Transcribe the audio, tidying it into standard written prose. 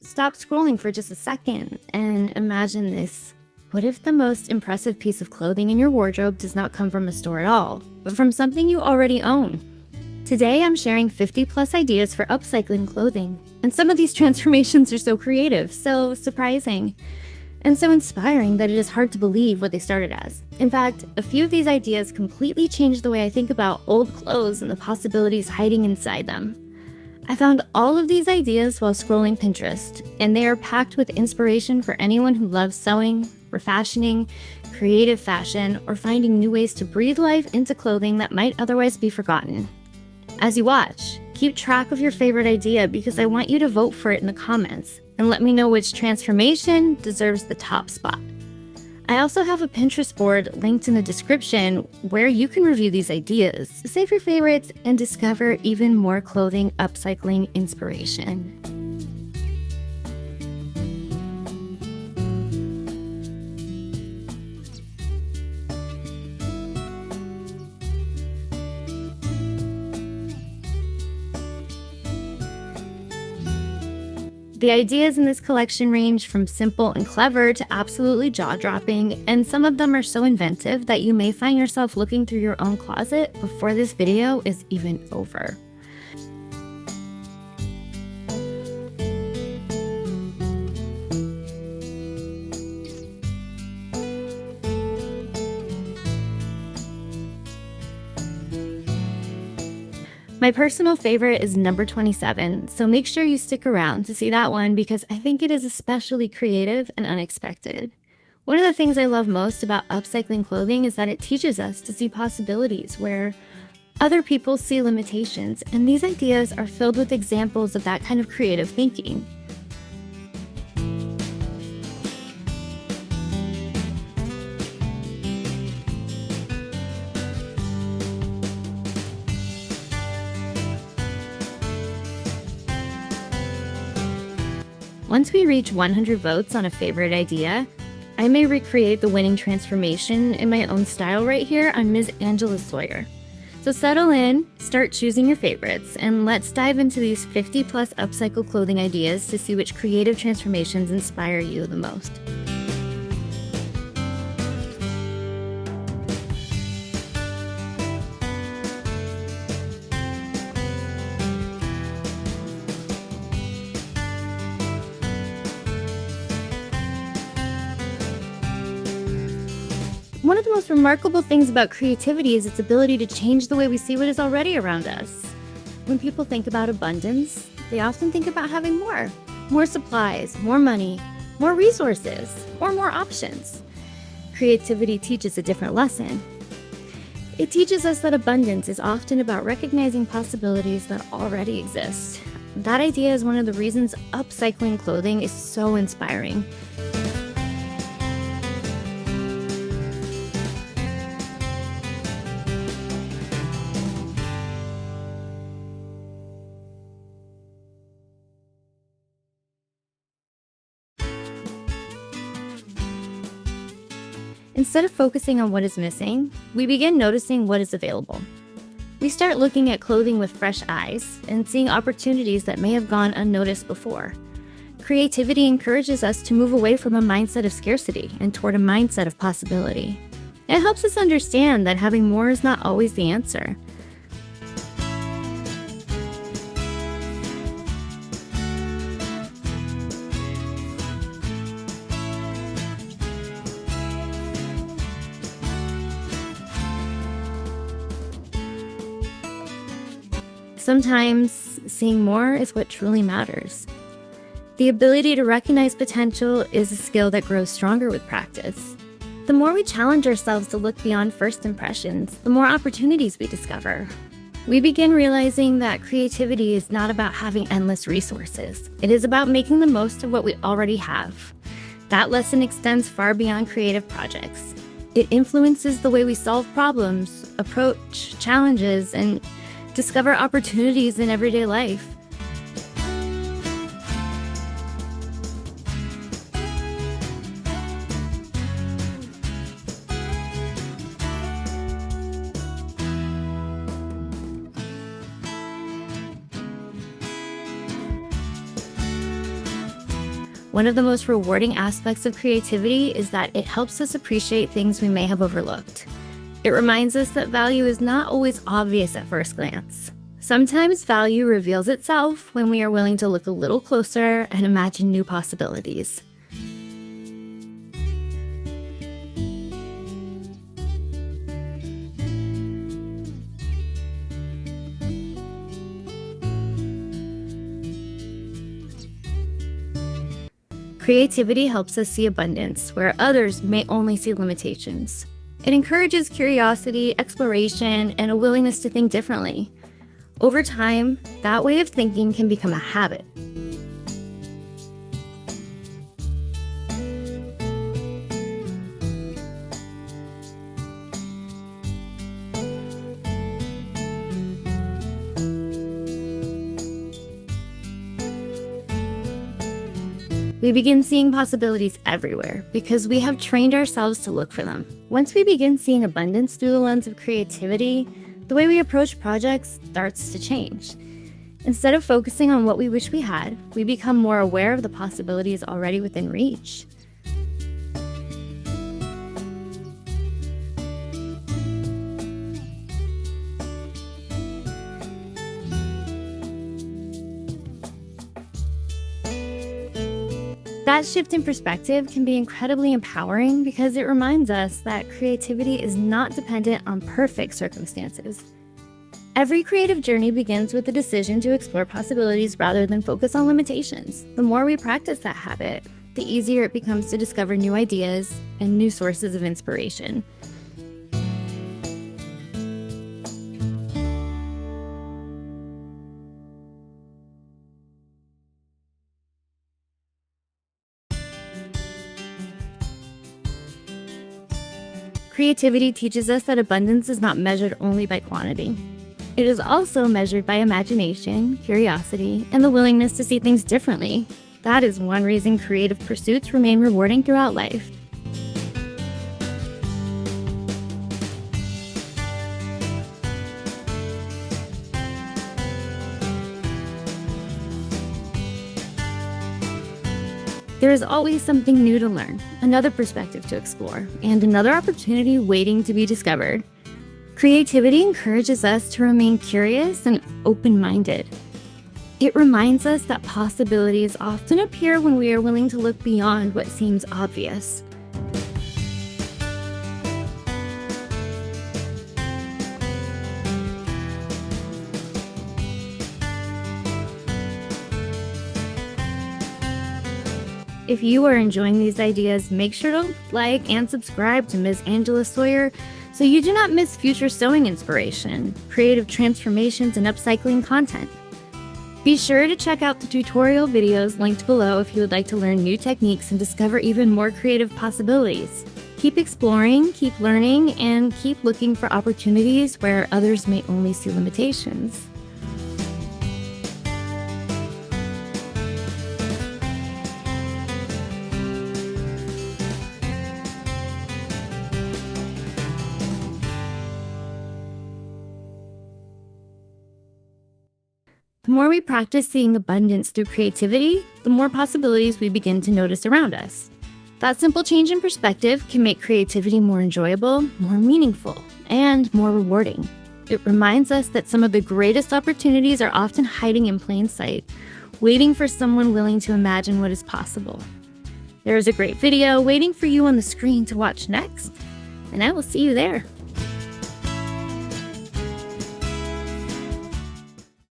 stop scrolling for just a second and imagine this. What if the most impressive piece of clothing in your wardrobe does not come from a store at all, but from something you already own? Today, I'm sharing 50+ ideas for upcycling clothing. And some of these transformations are so creative, so surprising, and so inspiring that it is hard to believe what they started as. In fact, a few of these ideas completely changed the way I think about old clothes and the possibilities hiding inside them. I found all of these ideas while scrolling Pinterest, and they are packed with inspiration for anyone who loves sewing, refashioning, creative fashion, or finding new ways to breathe life into clothing that might otherwise be forgotten. As you watch, keep track of your favorite idea because I want you to vote for it in the comments and let me know which transformation deserves the top spot. I also have a Pinterest board linked in the description where you can review these ideas, save your favorites, and discover even more clothing upcycling inspiration. The ideas in this collection range from simple and clever to absolutely jaw-dropping, and some of them are so inventive that you may find yourself looking through your own closet before this video is even over. My personal favorite is number 27, so make sure you stick around to see that one because I think it is especially creative and unexpected. One of the things I love most about upcycling clothing is that it teaches us to see possibilities where other people see limitations, and these ideas are filled with examples of that kind of creative thinking. Once we reach 100 votes on a favorite idea, I may recreate the winning transformation in my own style right here on MIZ ANGELA SAWYER. So settle in, start choosing your favorites, and let's dive into these 50+ upcycle clothing ideas to see which creative transformations inspire you the most. One of the most remarkable things about creativity is its ability to change the way we see what is already around us. When people think about abundance, they often think about having more supplies, more money, more resources, or more options. Creativity teaches a different lesson. It teaches us that abundance is often about recognizing possibilities that already exist. That idea is one of the reasons upcycling clothing is so inspiring. Instead of focusing on what is missing, we begin noticing what is available. We start looking at clothing with fresh eyes and seeing opportunities that may have gone unnoticed before. Creativity encourages us to move away from a mindset of scarcity and toward a mindset of possibility. It helps us understand that having more is not always the answer. Sometimes seeing more is what truly matters. The ability to recognize potential is a skill that grows stronger with practice. The more we challenge ourselves to look beyond first impressions, the more opportunities we discover. We begin realizing that creativity is not about having endless resources. It is about making the most of what we already have. That lesson extends far beyond creative projects. It influences the way we solve problems, approach challenges, and discover opportunities in everyday life. One of the most rewarding aspects of creativity is that it helps us appreciate things we may have overlooked. It reminds us that value is not always obvious at first glance. Sometimes value reveals itself when we are willing to look a little closer and imagine new possibilities. Creativity helps us see abundance where others may only see limitations. It encourages curiosity, exploration, and a willingness to think differently. Over time, that way of thinking can become a habit. We begin seeing possibilities everywhere because we have trained ourselves to look for them. Once we begin seeing abundance through the lens of creativity, the way we approach projects starts to change. Instead of focusing on what we wish we had, we become more aware of the possibilities already within reach. That shift in perspective can be incredibly empowering because it reminds us that creativity is not dependent on perfect circumstances. Every creative journey begins with the decision to explore possibilities rather than focus on limitations. The more we practice that habit, the easier it becomes to discover new ideas and new sources of inspiration. Creativity teaches us that abundance is not measured only by quantity. It is also measured by imagination, curiosity, and the willingness to see things differently. That is one reason creative pursuits remain rewarding throughout life. There is always something new to learn, another perspective to explore, and another opportunity waiting to be discovered. Creativity encourages us to remain curious and open-minded. It reminds us that possibilities often appear when we are willing to look beyond what seems obvious. If you are enjoying these ideas, make sure to like and subscribe to Ms. Angela Sawyer so you do not miss future sewing inspiration, creative transformations, and upcycling content. Be sure to check out the tutorial videos linked below if you would like to learn new techniques and discover even more creative possibilities. Keep exploring, keep learning, and keep looking for opportunities where others may only see limitations. The more we practice seeing abundance through creativity, the more possibilities we begin to notice around us. That simple change in perspective can make creativity more enjoyable, more meaningful, and more rewarding. It reminds us that some of the greatest opportunities are often hiding in plain sight, waiting for someone willing to imagine what is possible. There is a great video waiting for you on the screen to watch next, and I will see you there.